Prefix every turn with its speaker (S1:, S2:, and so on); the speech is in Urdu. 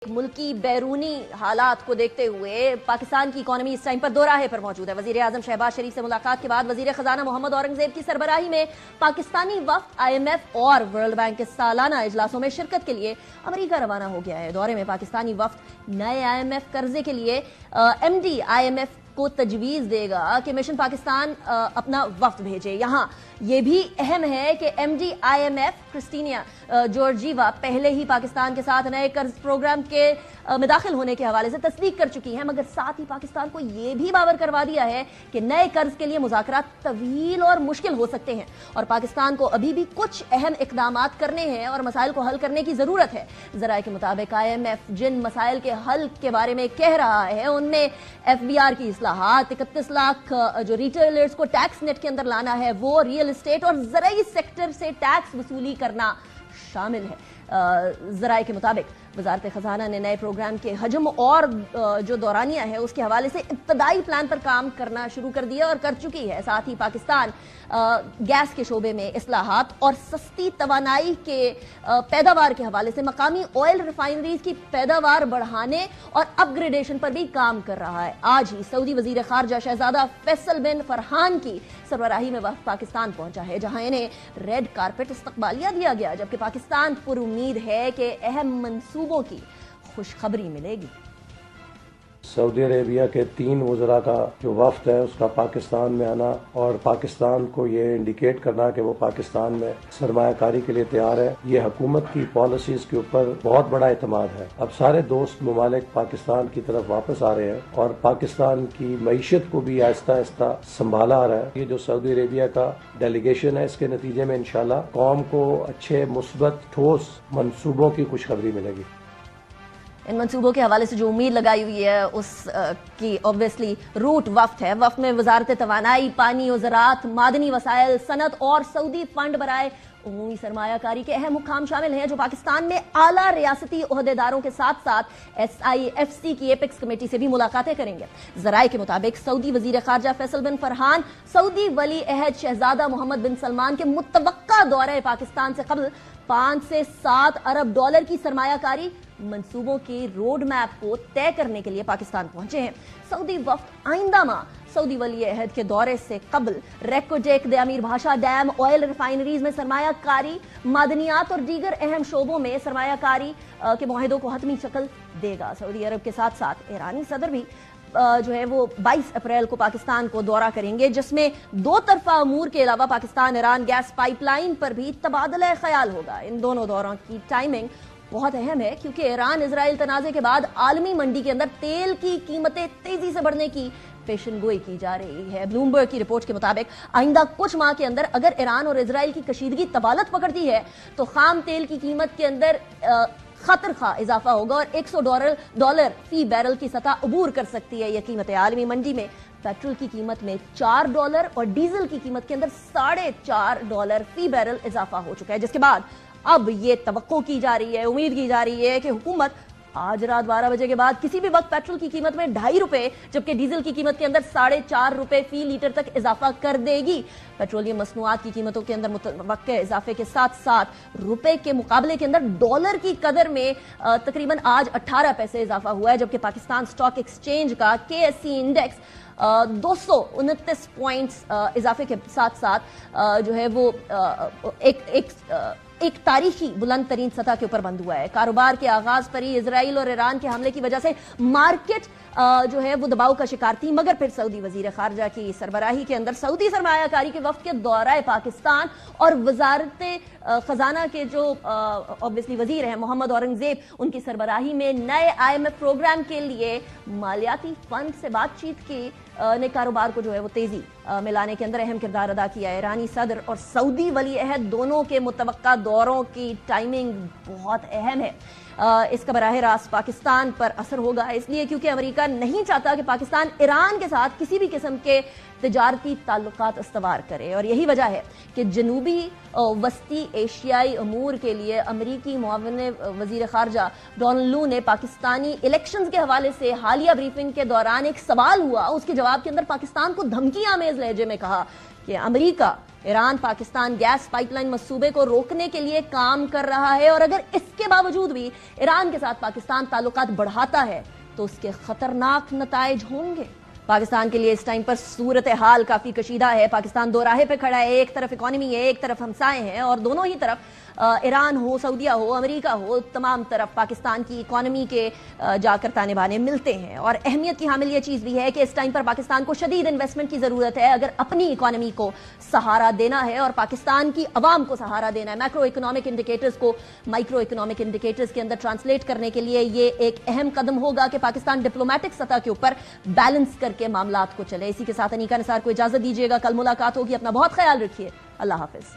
S1: ملکی بیرونی حالات کو دیکھتے ہوئے پاکستان کی اکانومی اس ٹائم پر دو راہے پر موجود ہے۔ وزیر اعظم شہباز شریف سے ملاقات کے بعد وزیر خزانہ محمد اورنگزیب کی سربراہی میں پاکستانی وفد IMF اور ورلڈ بینک کے سالانہ اجلاسوں میں شرکت کے لیے امریکہ روانہ ہو گیا ہے۔ دورے میں پاکستانی وفد نئے IMF قرضے کے لیے MD IMF کو تجویز دے گا کہ مشن پاکستان اپنا وفد بھیجے۔ یہاں یہ بھی اہم ہے کہ MD IMF کرسٹینیا جورجیوا پہلے ہی پاکستان کے ساتھ نئے قرض پروگرام کے میں داخل ہونے کے حوالے سے تصدیق کر چکی ہیں، مگر ساتھ ہی پاکستان کو یہ بھی باور کروا دیا ہے کہ نئے قرض کے لیے مذاکرات طویل اور مشکل ہو سکتے ہیں اور پاکستان کو ابھی بھی کچھ اہم اقدامات کرنے ہیں اور مسائل کو حل کرنے کی ضرورت ہے۔ ذرائع کے مطابق IMF جن مسائل کے حل کے بارے میں کہہ رہا ہے ان میں FBR کی اصلاحات، 31 لاکھ جو ریٹیلرز کو ٹیکس نیٹ کے اندر لانا ہے وہ، ریل اسٹیٹ اور زرعی سیکٹر سے ٹیکس وصولی کرنا شامل ہے۔ ذرائع کے مطابق وزارت خزانہ نے نئے پروگرام کے حجم اور جو دورانیہ ہے اس کے حوالے سے ابتدائی پلان پر کام کرنا شروع کر دیا اور کر چکی ہے۔ ساتھ ہی پاکستان گیس کے شعبے میں اصلاحات اور سستی توانائی کے پیداوار کے حوالے سے مقامی آئل ریفائنریز کی پیداوار بڑھانے اور اپ گریڈیشن پر بھی کام کر رہا ہے۔ آج ہی سعودی وزیر خارجہ شہزادہ فیصل بن فرحان کی سربراہی میں وفد پاکستان پہنچا ہے، جہاں انہیں ریڈ کارپٹ استقبالیہ دیا گیا، جبکہ پاکستان پر امید ہے کہ اہم منصوبوں کی خوشخبری ملے گی۔
S2: سعودی عربیہ کے 3 وزراء کا جو وفد ہے اس کا پاکستان میں آنا اور پاکستان کو یہ انڈیکیٹ کرنا کہ وہ پاکستان میں سرمایہ کاری کے لیے تیار ہے، یہ حکومت کی پالیسیز کے اوپر بہت بڑا اعتماد ہے۔ اب سارے دوست ممالک پاکستان کی طرف واپس آ رہے ہیں اور پاکستان کی معیشت کو بھی آہستہ آہستہ سنبھالا آ رہا ہے۔ یہ جو سعودی عربیہ کا ڈیلیگیشن ہے اس کے نتیجے میں انشاءاللہ قوم کو اچھے مثبت ٹھوس منصوبوں کی خوشخبری ملے گی۔
S1: ان منصوبوں کے حوالے سے جو امید لگائی ہوئی ہے اس کی اوبویسلی روٹ وفد ہے۔ وفد میں وزارت توانائی، پانی و زراعت، معدنی وسائل، صنعت اور سعودی فنڈ برائے عمومی سرمایہ کاری کے اہم حکام شامل ہیں جو پاکستان میں اعلیٰ ریاستی عہدیداروں کے ساتھ ساتھ SIFC کی ایپیکس کمیٹی سے بھی ملاقاتیں کریں گے۔ ذرائع کے مطابق سعودی وزیر خارجہ فیصل بن فرحان سعودی ولی عہد شہزادہ محمد بن سلمان کے متوقع دورہ پاکستان سے قبل 5 سے 7 ارب ڈالر کی سرمایہ کاری منصوبوں کی روڈ میپ کو طے کرنے کے لیے پاکستان پہنچے ہیں۔ سعودی وفد آئندہ ماہ سعودی ولی عہد کے دورے سے قبل ریکوٹیک دے امیر بھاشا ڈیم، آئل ریفائنریز میں سرمایہ کاری، معدنیات اور دیگر اہم شعبوں میں سرمایہ کاری کے معاہدوں کو حتمی شکل دے گا۔ سعودی عرب کے ساتھ ساتھ ایرانی صدر بھی جو ہے وہ 22 اپریل کو پاکستان کو دورہ کریں گے، جس میں 2 طرفہ امور کے علاوہ Pakistan Iran gas pipeline پر بھی تبادلہ خیال ہوگا۔ ان دونوں دوروں کی ٹائمنگ بہت اہم ہے کیونکہ ایران اسرائیل تنازع کے بعد عالمی منڈی کے اندر تیل کی قیمتیں تیزی سے بڑھنے کی پیشن گوئی کی جا رہی ہے۔ بلومبرگ کی رپورٹ کے مطابق آئندہ کچھ ماہ کے اندر اگر ایران اور اسرائیل کی کشیدگی طوالت پکڑتی ہے تو خام تیل کی قیمت کے اندر خطر خواہ اضافہ ہوگا اور $100 فی بیرل کی سطح عبور کر سکتی ہے۔ یہ قیمت عالمی منڈی میں پیٹرول کی قیمت میں $4 اور ڈیزل کی قیمت کے اندر $4.5 فی بیرل اضافہ ہو چکا ہے، جس کے بعد اب یہ توقع کی جا رہی ہے، امید کی جا رہی ہے کہ حکومت آج رات 12 بجے کے بعد کسی بھی وقت پیٹرول کی قیمت میں $2.5 جبکہ ڈیزل کی قیمت کے اندر $4.5 فی لیٹر تک اضافہ کر دے گی۔ پیٹرولیم مصنوعات کی قیمتوں کے اندر متوقع اضافے کے ساتھ ساتھ روپے کے مقابلے کے اندر ڈالر کی قدر میں تقریباً آج 18 پیسے اضافہ ہوا ہے، جبکہ پاکستان سٹاک ایکسچینج کا KSE انڈیکس 229 پوائنٹس اضافے کے ساتھ ساتھ جو ہے وہ ایک تاریخی بلند ترین سطح کے اوپر بند ہوا ہے۔ کاروبار کے آغاز پر ہی اسرائیل اور ایران کے حملے کی وجہ سے مارکیٹ جو ہے وہ دباؤ کا شکار تھی، مگر پھر سعودی وزیر خارجہ کی سربراہی کے اندر سعودی سرمایہ کاری کے وفد کے دورہ پاکستان اور وزارت خزانہ کے جو اوبویسلی وزیر ہیں محمد اورنگزیب، ان کی سربراہی میں نئے IMF پروگرام کے لیے مالیاتی فنڈ سے بات چیت کی نے کاروبار کو جو ہے وہ تیزی میں لانے کے اندر اہم کردار ادا کیا ہے۔ ایرانی صدر اور سعودی ولی عہد دونوں کے متوقع دوروں کی ٹائمنگ بہت اہم ہے۔ اس کا براہ راست پاکستان پر اثر ہوگا، اس لیے کیونکہ امریکہ نہیں چاہتا کہ پاکستان ایران کے ساتھ کسی بھی قسم کے تجارتی تعلقات استوار کرے، اور یہی وجہ ہے کہ جنوبی وسطی ایشیائی امور کے لیے امریکی معاون وزیر خارجہ ڈونلڈ لو نے پاکستانی الیکشنز کے حوالے سے حالیہ بریفنگ کے دوران ایک سوال ہوا، اس کے جواب کے اندر پاکستان کو دھمکی آمیز لہجے میں کہا کہ امریکہ Iran Pakistan gas pipeline منصوبے کو روکنے کے لیے کام کر رہا ہے، اور اگر اس کے باوجود بھی ایران کے ساتھ پاکستان تعلقات بڑھاتا ہے تو اس کے خطرناک نتائج ہوں گے۔ پاکستان کے لیے اس ٹائم پر صورتحال کافی کشیدہ ہے۔ پاکستان دو راہے پہ کھڑا ہے، ایک طرف اکانومی ہے، ایک طرف ہمسائے ہیں، اور دونوں ہی طرف ایران ہو، سعودیہ ہو، امریکہ ہو، تمام طرف پاکستان کی اکانومی کے جا کر تانے بانے ملتے ہیں۔ اور اہمیت کی حامل یہ چیز بھی ہے کہ اس ٹائم پر پاکستان کو شدید انویسٹمنٹ کی ضرورت ہے اگر اپنی اکانومی کو سہارا دینا ہے اور پاکستان کی عوام کو سہارا دینا ہے۔ میکرو اکنامک انڈیکیٹرز کو مائکرو اکنامک انڈیکیٹرز کے اندر ٹرانسلیٹ کرنے کے لیے یہ ایک اہم قدم ہوگا کہ پاکستان ڈپلومیٹک سطح کے اوپر بیلنس کر کے معاملات کو چلے۔ اسی کے ساتھ انیکا نثار کو اجازت دیجیے گا، کل ملاقات ہوگی، اپنا بہت خیال رکھیے، اللہ حافظ۔